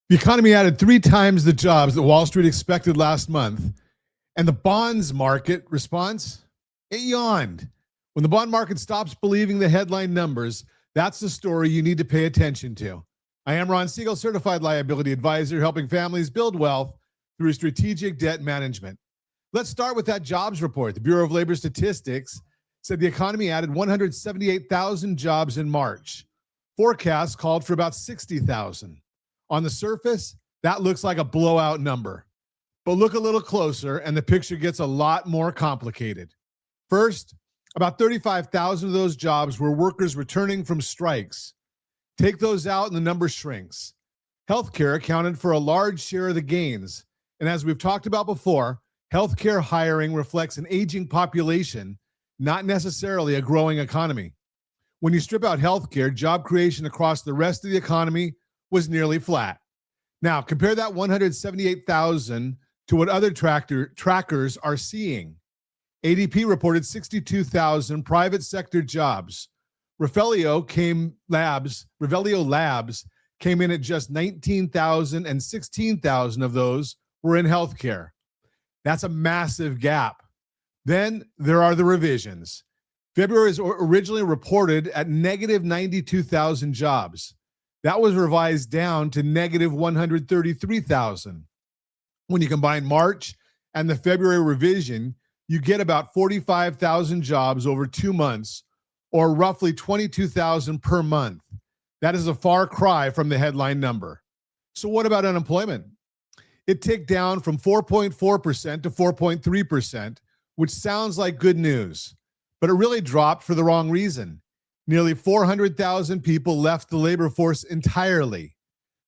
The economy added 3 times the jobs that Wall Street expected last month. And the bonds market response, it yawned. When the bond market stops believing the headline numbers, that's the story you need to pay attention to. I am Ron Siegel, certified liability advisor, helping families build wealth through strategic debt management. Let's start with that jobs report. The Bureau of Labor Statistics said the economy added 178,000 jobs in March. Forecasts called for about 60,000. On the surface, that looks like a blowout number. But look a little closer and the picture gets a lot more complicated. First, about 35,000 of those jobs were workers returning from strikes. Take those out and the number shrinks. Healthcare accounted for a large share of the gains. And as we've talked about before, healthcare hiring reflects an aging population, not necessarily a growing economy. When you strip out healthcare, job creation across the rest of the economy was nearly flat. Now, compare that 178,000 to what other trackers are seeing. ADP reported 62,000 private sector jobs. Revelio Labs came in at just 19,000, and 16,000 of those were in healthcare. That's a massive gap. Then there are the revisions. February is originally reported at negative 92,000 jobs. That was revised down to negative 133,000. When you combine March and the February revision, you get about 45,000 jobs over 2 months, or roughly 22,000 per month. That is a far cry from the headline number. So what about unemployment? It ticked down from 4.4% to 4.3%, which sounds like good news, but it really dropped for the wrong reason. Nearly 400,000 people left the labor force entirely.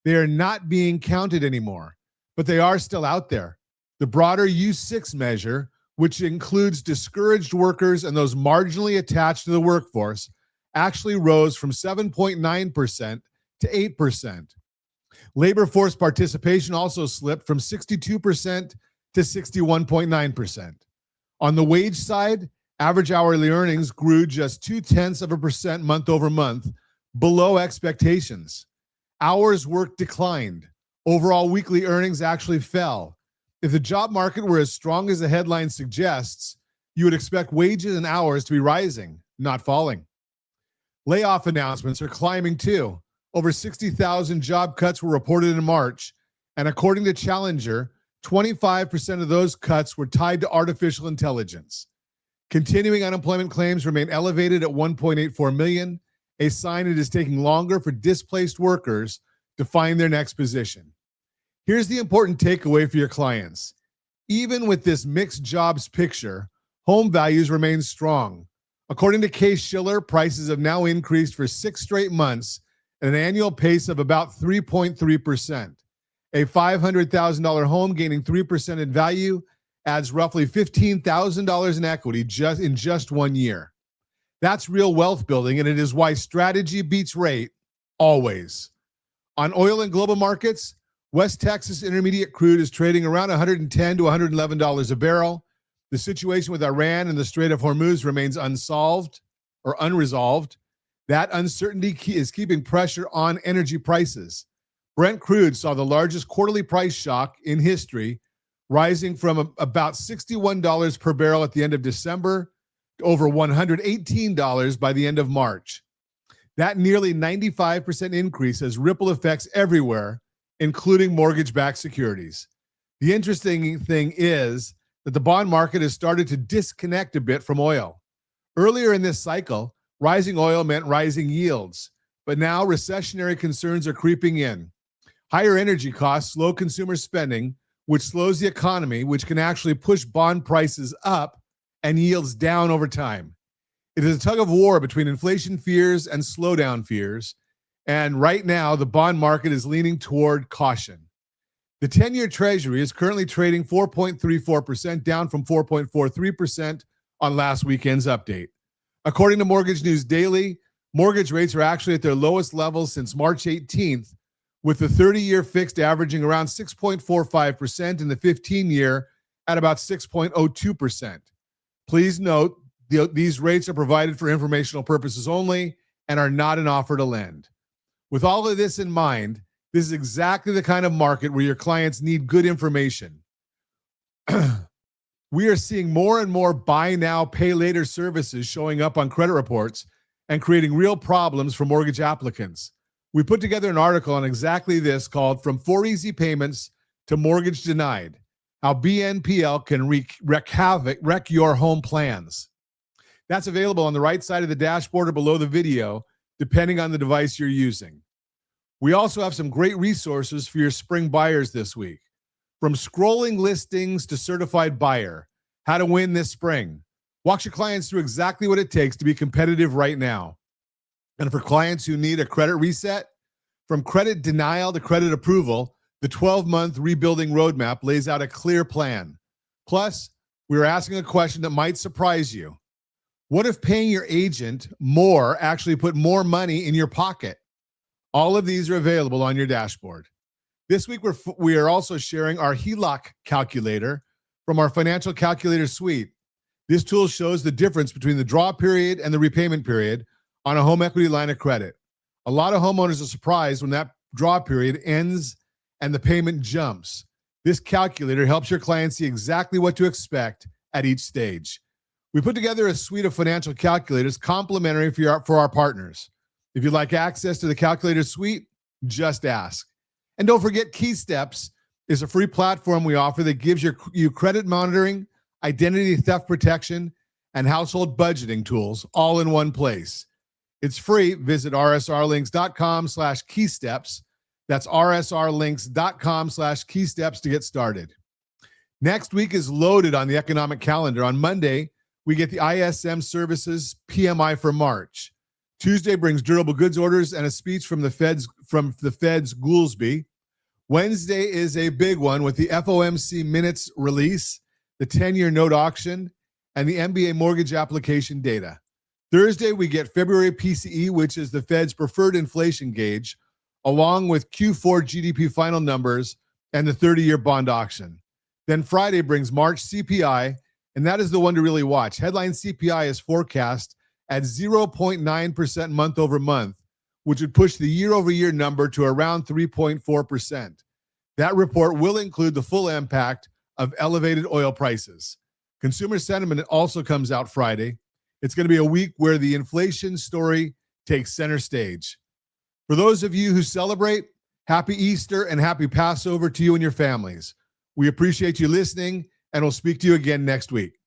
They are not being counted anymore, but they are still out there. The broader U6 measure, which includes discouraged workers and those marginally attached to the workforce, actually rose from 7.9% to 8%. Labor force participation also slipped from 62% to 61.9%. On the wage side, average hourly earnings grew just 0.2% month over month, below expectations. Hours worked declined. Overall weekly earnings actually fell. If the job market were as strong as the headline suggests, you would expect wages and hours to be rising, not falling. Layoff announcements are climbing too. Over 60,000 job cuts were reported in March, and according to Challenger, 25% of those cuts were tied to artificial intelligence. Continuing unemployment claims remain elevated at 1.84 million, a sign it is taking longer for displaced workers to find their next position. Here's the important takeaway for your clients. Even with this mixed jobs picture, home values remain strong. According to Case-Shiller, prices have now increased for 6 straight months at an annual pace of about 3.3%. A $500,000 home gaining 3% in value adds roughly $15,000 in equity in just 1 year. That's real wealth building, and it is why strategy beats rate always. On oil and global markets, West Texas Intermediate crude is trading around $110 to $111 a barrel. The situation with Iran and the Strait of Hormuz remains unresolved. That uncertainty is keeping pressure on energy prices. Brent crude saw the largest quarterly price shock in history, rising from about $61 per barrel at the end of December to over $118 by the end of March. That nearly 95% increase has ripple effects everywhere, including mortgage-backed securities. The interesting thing is that the bond market has started to disconnect a bit from oil. Earlier in this cycle, rising oil meant rising yields, but now recessionary concerns are creeping in. Higher energy costs slow consumer spending, which slows the economy, which can actually push bond prices up and yields down over time. It is a tug of war between inflation fears and slowdown fears, and right now the bond market is leaning toward caution. The 10-year Treasury is currently trading 4.34%, down from 4.43% on last weekend's update. According to Mortgage News Daily, mortgage rates are actually at their lowest levels since March 18th, with the 30-year fixed averaging around 6.45% and the 15-year at about 6.02%. Please note, these rates are provided for informational purposes only and are not an offer to lend. With all of this in mind, This is exactly the kind of market where your clients need good information. We are seeing more and more buy now, pay later services showing up on credit reports and creating real problems for mortgage applicants. We put together an article on exactly this called From 4 Easy Payments to Mortgage Denied, how BNPL can wreck your home plans. That's available on the right side of the dashboard or below the video, depending on the device you're using. We also have some great resources for your spring buyers this week. From scrolling listings to certified buyer, how to win this spring. Walk your clients through exactly what it takes to be competitive right now. And for clients who need a credit reset, from credit denial to credit approval, the 12-month rebuilding roadmap lays out a clear plan. Plus, we are asking a question that might surprise you. What if paying your agent more actually put more money in your pocket? All of these are available on your dashboard. This week, we are also sharing our HELOC calculator from our financial calculator suite. This tool shows the difference between the draw period and the repayment period on a home equity line of credit. A lot of homeowners are surprised when that draw period ends and the payment jumps. This calculator helps your clients see exactly what to expect at each stage. We put together a suite of financial calculators complimentary for our partners. If you'd like access to the calculator suite, just ask. And don't forget, KeySteps is a free platform we offer that gives you credit monitoring, identity theft protection, and household budgeting tools all in one place. It's free. Visit rsrlinks.com/keysteps. That's rsrlinks.com/keysteps to get started. Next week is loaded on the economic calendar. On Monday, we get the ISM Services PMI for March. Tuesday brings durable goods orders and a speech from the Fed's Goolsbee. Wednesday is a big one with the FOMC minutes release, the 10-year note auction, and the MBA mortgage application data. Thursday, we get February PCE, which is the Fed's preferred inflation gauge, along with Q4 GDP final numbers and the 30-year bond auction. Then Friday brings March CPI, and that is the one to really watch. Headline CPI is forecast at 0.9% month over month, which would push the year-over-year number to around 3.4%. That report will include the full impact of elevated oil prices. Consumer sentiment also comes out Friday. It's going to be a week where the inflation story takes center stage. For those of you who celebrate, happy Easter and happy Passover to you and your families. We appreciate you listening, and we'll speak to you again next week.